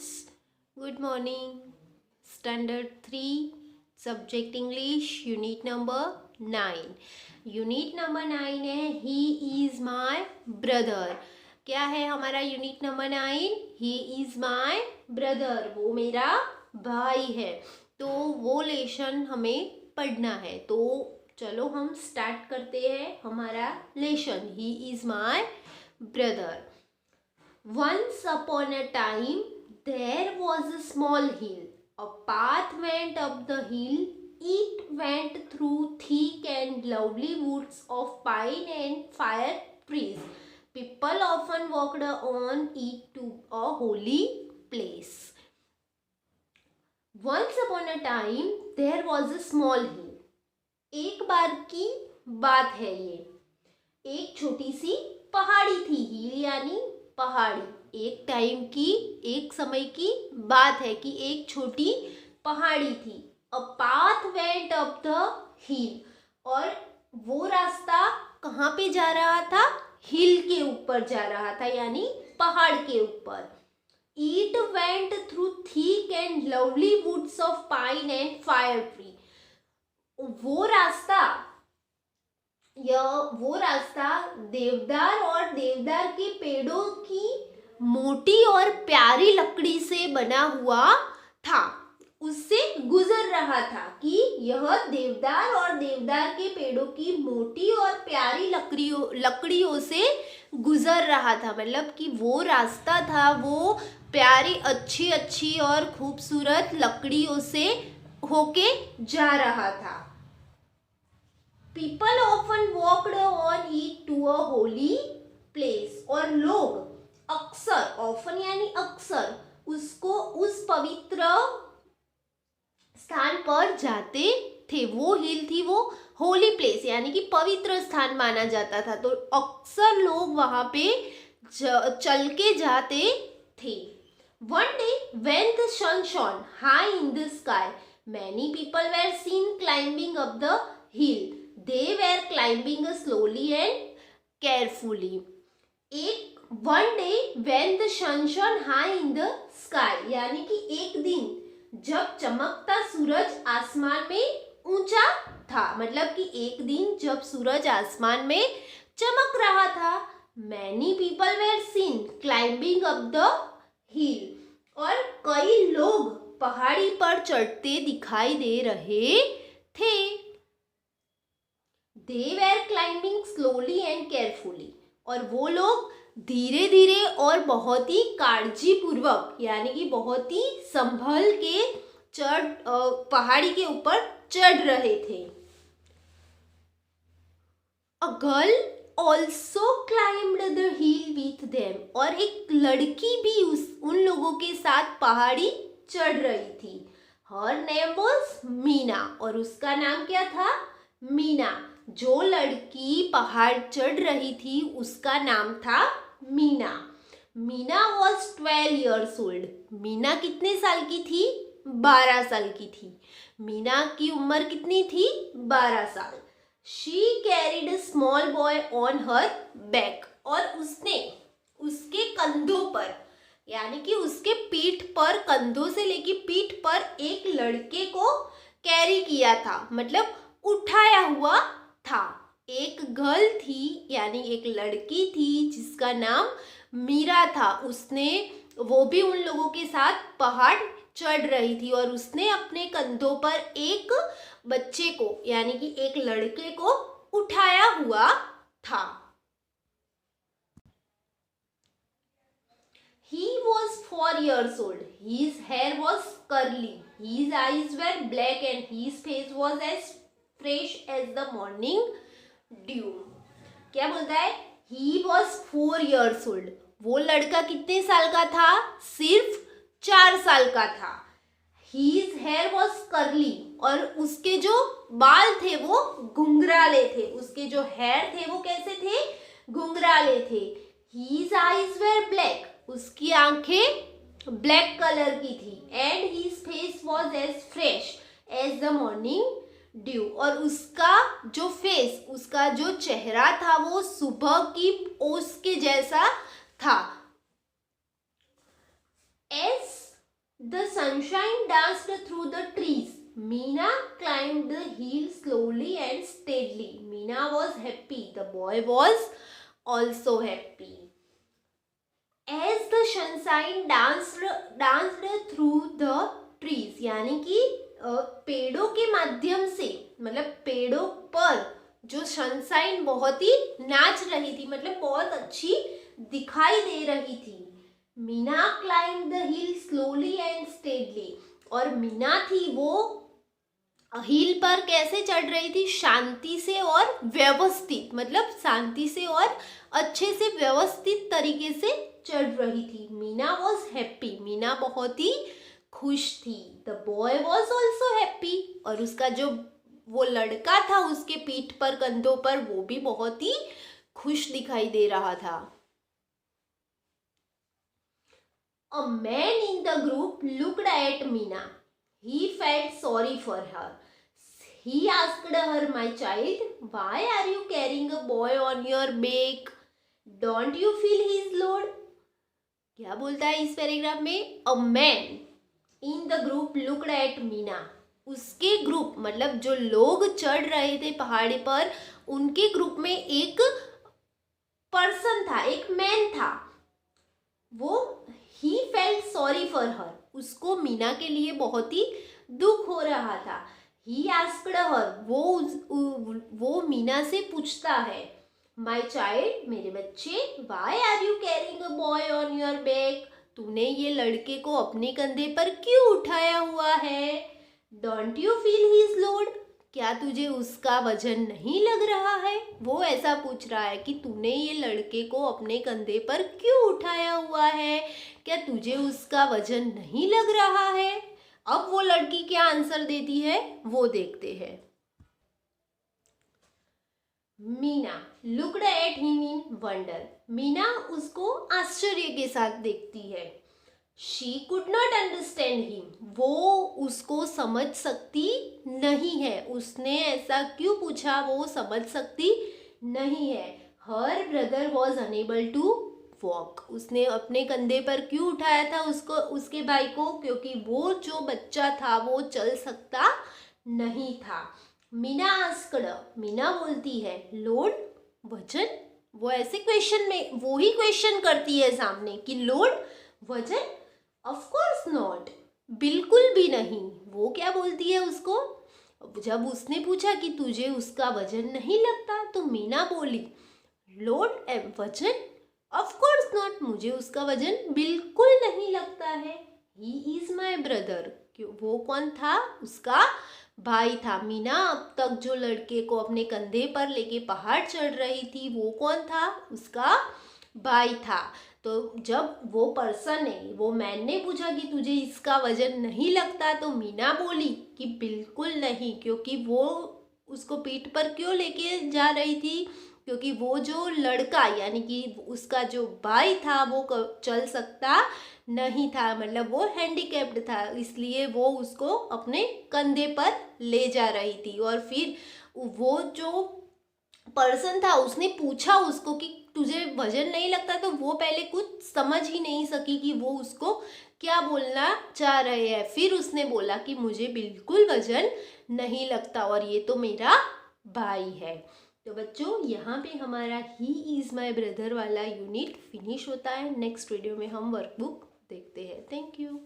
students, good morning. Standard 3, subject English, unit number 9. Unit number 9 है He is my brother. क्या है हमारा unit number 9? He is my brother. वो मेरा भाई है. तो वो लेसन हमें पढ़ना है. तो चलो हम स्टार्ट करते हैं हमारा lesson. He is my brother. Once upon a time, there was a small hill. A path went up the hill. It went through thick and lovely woods of pine and fir trees. People often walked on it to a holy place. Once upon a time, there was a small hill. एक बार की बात है ये. एक छोटी सी पहाड़ी थी. हिल यानी पहाड़ी. एक टाइम की, एक समय की बात है कि एक छोटी पहाड़ी थी. A path went up the हिल. और वो रास्ता कहाँ पे जा रहा था? हिल के ऊपर जा रहा था, यानी पहाड़ के ऊपर. It went through thick and lovely woods of pine and fire tree. वो रास्ता देवदार और देवदार के पेड़ों की मोटी और प्यारी लकड़ी से बना हुआ था. उससे गुजर रहा था कि यह देवदार और देवदार के पेड़ों की मोटी और प्यारी लकड़ियों से गुजर रहा था. मतलब कि वो रास्ता था, वो प्यारी अच्छी और खूबसूरत लकड़ियों से होके जा रहा था. People often walked on it to a holy place. और लोग अक्सर, often यानी अक्सर, उसको उस पवित्र स्थान पर जाते थे. वो हिल थी, वो होली प्लेस यानी कि पवित्र स्थान माना जाता था. तो अक्सर लोग वहां पे चल के जाते थे. One day when the sun shone high in the sky, many people were seen climbing up the hill. They were climbing slowly and carefully. One day when the sun shone high in the sky, यानी कि एक दिन जब चमकता सूरज आसमान में ऊंचा था. मतलब कि एक दिन जब सूरज आसमान में चमक रहा था. Many people were seen climbing up the hill. और कई लोग पहाड़ी पर चढ़ते दिखाई दे रहे थे. They were climbing slowly and carefully. और वो लोग धीरे धीरे और बहुत ही काळजीपूर्वक यानी कि बहुत ही संभल के पहाड़ी के ऊपर चढ़ रहे थे. A girl also climbed the hill with them. और एक लड़की भी उन लोगों के साथ पहाड़ी चढ़ रही थी. Her name was Meena. और उसका नाम क्या था? मीना. जो लड़की पहाड़ चढ़ रही थी उसका नाम था Meena. Meena was 12 years old. Meena कितने साल की थी? 12 साल की थी. मीना की उम्र कितनी थी? 12 साल. She carried a small boy on her back. और उसने उसके कंधों पर यानी कि उसके पीठ पर, कंधों से लेके पीठ पर एक लड़के को कैरी किया था. मतलब उठाया हुआ था. एक गर्ल थी यानी एक लड़की थी जिसका नाम मीरा था. वो भी उन लोगों के साथ पहाड़ चढ़ रही थी और उसने अपने कंधों पर एक बच्चे को यानी कि एक लड़के को उठाया हुआ था. He was 4 years old. His hair was curly. His eyes were black and his face was as fresh as the morning dew. क्या बोलता है? He was 4 years old. वो लड़का कितने साल का था? सिर्फ 4 साल का था. His hair was curly. और उसके जो बाल थे वो घुंघराले थे. उसके जो हेयर थे वो कैसे थे? घुंघराले थे. His eyes were black. उसकी आंखें ब्लैक कलर की थी. And his face was as fresh as the morning due. और उसका जो फेस, उसका जो चेहरा था वो सुबह की ओस के जैसा था. As The sunshine danced through the trees. Meena climbed the hill slowly and steadily. Meena was happy. The boy was also happy. As the sunshine danced through the trees, यानी कि पेड़ों के माध्यम से, मतलब पेड़ों पर जो सनशाइन बहुत ही नाच रही थी, मतलब बहुत अच्छी दिखाई दे रही थी. Meena climb the hill slowly and steadily. और मीना थी वो हिल पर कैसे चढ़ रही थी? शांति से और व्यवस्थित, मतलब शांति से और अच्छे से व्यवस्थित तरीके से चढ़ रही थी. Meena was happy. मीना बहुत ही खुश थी. The boy was also happy. और उसका जो वो लड़का था उसके पीठ पर, कंधों पर, वो भी बहुत ही खुश दिखाई दे रहा था. A man in the group looked at Meena. He felt sorry for her. He asked her, "My child, why are you carrying a boy on your back? Don't you feel his load?" क्या बोलता है इस paragraph में? A man in the group looked at Meena. उसके group, मतलब जो लोग चढ़ रहे थे पहाड़ी पर, उनके ग्रुप में एक पर्सन था, एक मैन था. वो he felt sorry for her. उसको मीना के लिए बहुत ही दुख हो रहा था. He asked her. वो मीना से पूछता है, माई चाइल्ड, मेरे बच्चे, why are you carrying a boy on your back? तूने ये लड़के को अपने कंधे पर क्यों उठाया हुआ है? Don't you feel his load? क्या तुझे उसका वजन नहीं लग रहा है? वो ऐसा पूछ रहा है कि तूने ये लड़के को अपने कंधे पर क्यों उठाया हुआ है? क्या तुझे उसका वजन नहीं लग रहा है? अब वो लड़की क्या आंसर देती है वो देखते हैं. Meena looked at him in wonder. Meena उसको आश्चर्य के साथ देखती है. She could not understand him. वो उसको समझ सकती नहीं है. उसने ऐसा क्यों पूछा वो समझ सकती नहीं है. Her brother was unable to walk. उसने अपने कंधे पर क्यों उठाया था उसको, उसके भाई को? क्योंकि वो जो बच्चा था वो चल सकता नहीं था. मीना आस्क्ड. मीना बोलती है, लोड, वजन? वो ऐसे क्वेश्चन में, वो ही क्वेश्चन करती है सामने कि लोड, वजन? Of course not. बिल्कुल भी नहीं. वो क्या बोलती है उसको? जब उसने पूछा कि तुझे उसका वजन नहीं लगता, तो मीना बोली, लोड एंड वजन? Of course not. मुझे उसका वजन बिल्कुल नहीं लगता है. He is my brother. क्यों? वो कौन था? उसका भाई था. मीना अब तक जो लड़के को अपने कंधे पर लेके पहाड़ चढ़ रही थी, वो कौन था? उसका भाई था. तो जब वो पर्सन ने, वो मैन ने पूछा कि तुझे इसका वजन नहीं लगता, तो मीना बोली कि बिल्कुल नहीं. क्योंकि वो उसको पीठ पर क्यों लेके जा रही थी? क्योंकि वो जो लड़का, यानी कि उसका जो भाई था, वो चल सकता नहीं था, मतलब वो हैंडीकैप्ड था, इसलिए वो उसको अपने कंधे पर ले जा रही थी. और फिर वो जो पर्सन था उसने पूछा उसको कि तुझे वजन नहीं लगता, तो वो पहले कुछ समझ ही नहीं सकी कि वो उसको क्या बोलना चाह रहे हैं. फिर उसने बोला कि मुझे बिल्कुल वजन नहीं लगता और ये तो मेरा भाई है. तो बच्चों, यहाँ पे हमारा ही इज़ माई ब्रदर वाला यूनिट फिनिश होता है. नेक्स्ट वीडियो में हम वर्कबुक देखते हैं. Thank you.